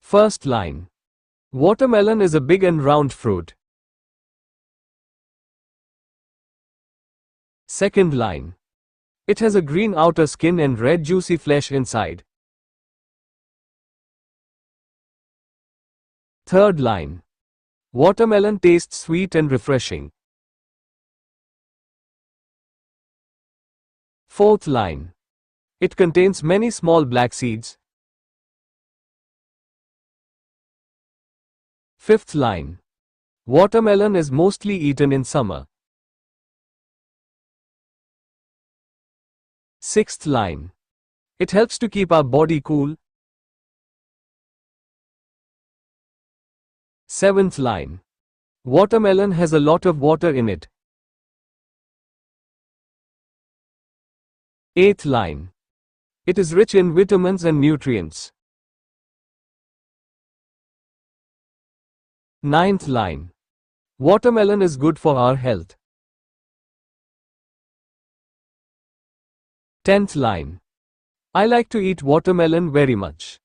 First line. Watermelon is a big and round fruit. Second line. It has a green outer skin and red juicy flesh inside. Third line. Watermelon tastes sweet and refreshing. Fourth line. It contains many small black seeds. Fifth line. Watermelon is mostly eaten in summer. Sixth line. It helps to keep our body cool. Seventh line. Watermelon has a lot of water in it. Eighth line. It is rich in vitamins and nutrients. Ninth line. Watermelon is good for our health. 10th line. I like to eat watermelon very much.